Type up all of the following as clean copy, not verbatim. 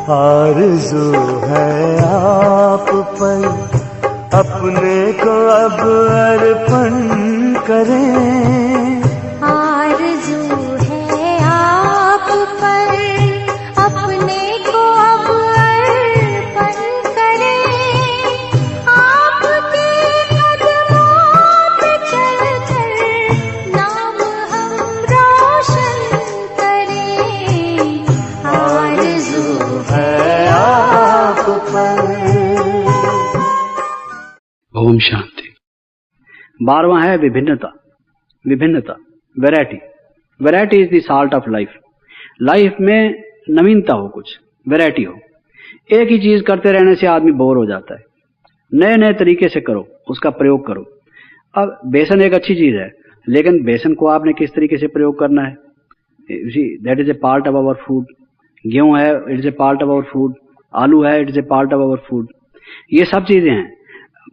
आरज़ू है आप पर अपने को अब अर्पण करें। आरज़ू है आप पर अपने को अब अर्पण करें। आपके कदमों पे चलकर नाम हम रोशन करें। आरज़ू है आप पर। ओम शांति। 12वां है विभिन्नता। विभिन्नता, variety. Variety is the salt of life. Life में नवीनता हो, कुछ वैरायटी हो। एक ही चीज करते रहने से आदमी बोर हो जाता है। नए नए तरीके से करो, उसका प्रयोग करो। अब बेसन एक अच्छी चीज है, लेकिन बेसन को आपने किस तरीके से प्रयोग करना है, that is a part of our food. गेहूं है, it is a part of our food. आलू है, it is a part of our food. ये सब चीजें हैं।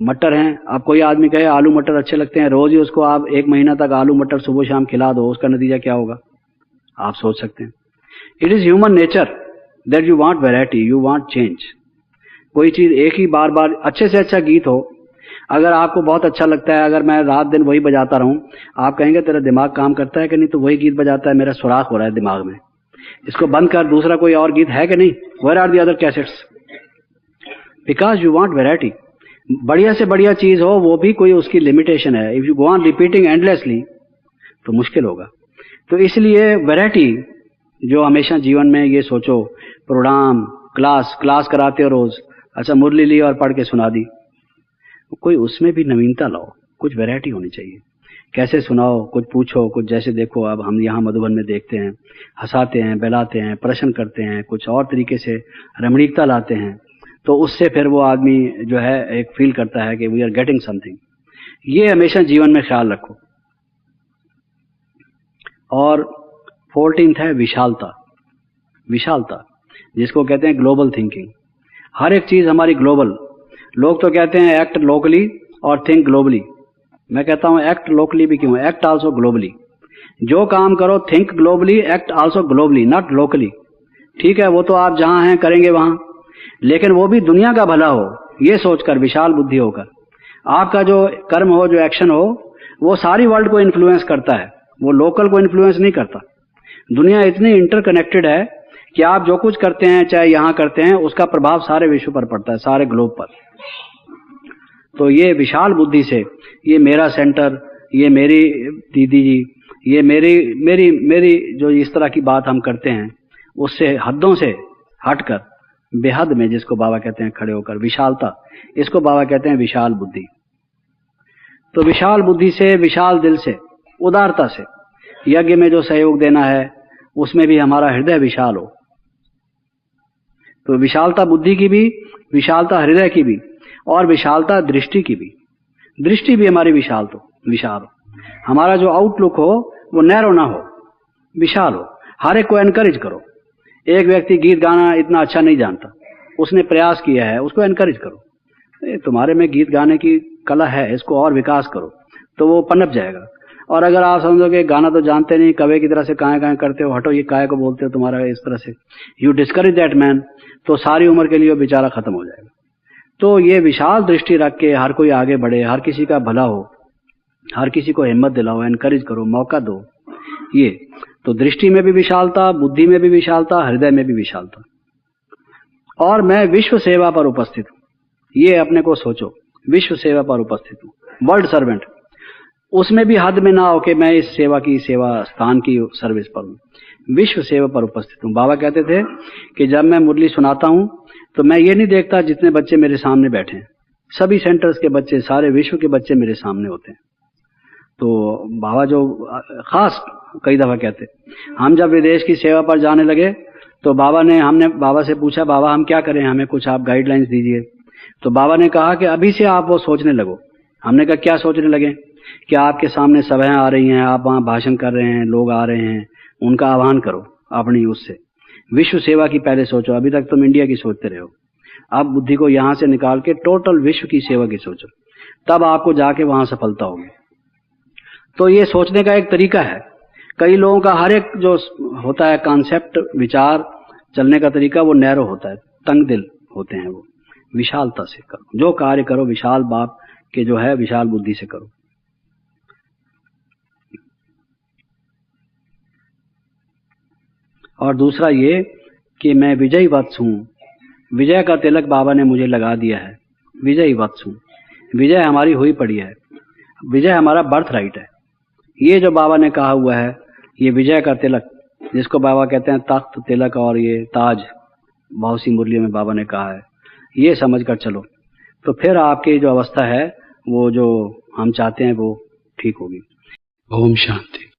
मटर हैं, आप कोई आदमी कहे आलू मटर अच्छे लगते हैं, रोज ही उसको आप 1 महीना तक आलू मटर सुबह शाम खिला दो, उसका नतीजा क्या होगा आप सोच सकते हैं। It is human nature that you want variety, you want change. कोई चीज एक ही बार बार, अच्छे से अच्छा गीत हो, अगर आपको बहुत अच्छा लगता है, अगर मैं रात दिन वही बजाता रहूं, आप कहेंगे तेरा दिमाग काम करता है कि नहीं, तो वही गीत बजाता है, मेरा सुराख हो रहा है दिमाग में, इसको बंद कर, दूसरा कोई और गीत है कि नहीं, where are the other cassettes, because you want variety. बढ़िया से बढ़िया चीज हो, वो भी कोई उसकी लिमिटेशन है। If you go on repeating endlessly तो मुश्किल होगा। तो इसलिए वैरायटी, जो हमेशा जीवन में ये सोचो, प्रोग्राम क्लास कराते हो रोज, अच्छा मुरली ली और पढ़ के सुना दी, कोई उसमें भी नवीनता लाओ, कुछ वैरायटी होनी चाहिए। कैसे सुनाओ, कुछ पूछो, कुछ जैसे देखो अब हम यहाँ मधुबन में देखते हैं, हंसाते हैं, बहलाते हैं, प्रश्न करते हैं, कुछ और तरीके से रमणीकता लाते हैं, तो उससे फिर वो आदमी जो है एक फील करता है कि वी आर गेटिंग समथिंग। ये हमेशा जीवन में ख्याल रखो। और 14th है विशालता। विशालता जिसको कहते हैं ग्लोबल थिंकिंग। हर एक चीज हमारी ग्लोबल। लोग तो कहते हैं एक्ट लोकली और थिंक ग्लोबली। मैं कहता हूं एक्ट लोकली भी क्यों, एक्ट आल्सो ग्लोबली। जो काम करो think globally, act also globally, not locally. ठीक है, वो तो आप जहां हैं करेंगे वहां, लेकिन वो भी दुनिया का भला हो, ये सोचकर, विशाल बुद्धि होकर। आपका जो कर्म हो, जो एक्शन हो, वो सारी वर्ल्ड को इन्फ्लुएंस करता है, वो लोकल को इन्फ्लुएंस नहीं करता। दुनिया इतनी इंटरकनेक्टेड है कि आप जो कुछ करते हैं, चाहे यहां करते हैं, उसका प्रभाव सारे विश्व पर पड़ता है, सारे ग्लोब पर। तो ये विशाल बुद्धि से, ये मेरा सेंटर, ये मेरी दीदी जी, ये मेरी जो इस तरह की बात हम करते हैं, उससे हदों से हटकर बेहद में, जिसको बाबा कहते हैं खड़े होकर, विशालता, इसको बाबा कहते हैं विशाल बुद्धि। तो विशाल बुद्धि से, विशाल दिल से, उदारता से, यज्ञ में जो सहयोग देना है उसमें भी हमारा हृदय विशाल हो। तो विशालता बुद्धि की भी, विशालता हृदय की भी, और विशालता दृष्टि की भी। दृष्टि भी हमारी विशाल हो। हमारा जो आउटलुक हो वो नैरो ना हो, विशाल हो। हर एक को एनकरेज करो। एक व्यक्ति गीत गाना इतना अच्छा नहीं जानता, उसने प्रयास किया है, उसको एनकरेज करो। तुम्हारे में गीत गाने की कला है, इसको और विकास करो, तो वो पनप जाएगा। और अगर आप समझोगे गाना तो जानते नहीं, कवे की तरह से काहे करते हो, हटो ये काय को बोलते हो, तुम्हारा इस तरह से, यू डिस्करेज दैट मैन, तो सारी उम्र के लिए वो बेचारा खत्म हो जाएगा। तो ये विशाल दृष्टि रख के हर कोई आगे बढ़े, हर किसी का भला हो, हर किसी को हिम्मत दिलाओ, एनकरेज करो, मौका दो। ये तो दृष्टि में भी विशालता, बुद्धि में भी विशालता, हृदय में भी विशालता। और मैं विश्व सेवा पर उपस्थित हूं, ये अपने को सोचो, विश्व सेवा पर उपस्थित हूं, वर्ल्ड सर्वेंट। उसमें भी हद में ना हो कि मैं इस सेवा स्थान की सर्विस पर हूं, विश्व सेवा पर उपस्थित हूं। बाबा कहते थे कि जब मैं मुरली सुनाता हूं तो मैं ये नहीं देखता जितने बच्चे मेरे सामने बैठे हैं, सभी सेंटर्स के बच्चे, सारे विश्व के बच्चे मेरे सामने होते हैं। तो बाबा जो खास कई दफा कहते, हम जब विदेश की सेवा पर जाने लगे तो हमने बाबा से पूछा, बाबा हम क्या करें, हमें कुछ आप गाइडलाइंस दीजिए। तो बाबा ने कहा कि अभी से आप वो सोचने लगो। हमने कहा क्या सोचने लगे? कि आपके सामने सभाएं आ रही हैं, आप वहां भाषण कर रहे हैं, लोग आ रहे हैं, उनका आह्वान करो अपनी उससे। विश्व सेवा की पहले सोचो, अभी तक तुम इंडिया की सोचते रहे हो। अब बुद्धि को यहां से निकाल के टोटल विश्व की सेवा की सोचो, तब आपको जाके वहां सफलता होगी। तो ये सोचने का एक तरीका है। कई लोगों का हर एक जो होता है कॉन्सेप्ट, विचार, चलने का तरीका वो नैरो होता है, तंग दिल होते हैं वो। विशालता से करो, जो कार्य करो विशाल बाप के जो है विशाल बुद्धि से करो। और दूसरा ये कि मैं विजयी वत्स हूँ, विजय का तिलक बाबा ने मुझे लगा दिया है, विजयी वत्स हूँ। विजय हमारी हुई पड़ी है, विजय हमारा बर्थ राइट है। ये जो बाबा ने कहा हुआ है, ये विजय का तिलक, जिसको बाबा कहते हैं तख्त, तिलक और ये ताज, बहुत सी मुरलियों में बाबा ने कहा है, ये समझ कर चलो तो फिर आपकी जो अवस्था है वो जो हम चाहते हैं वो ठीक होगी। ओम शांति।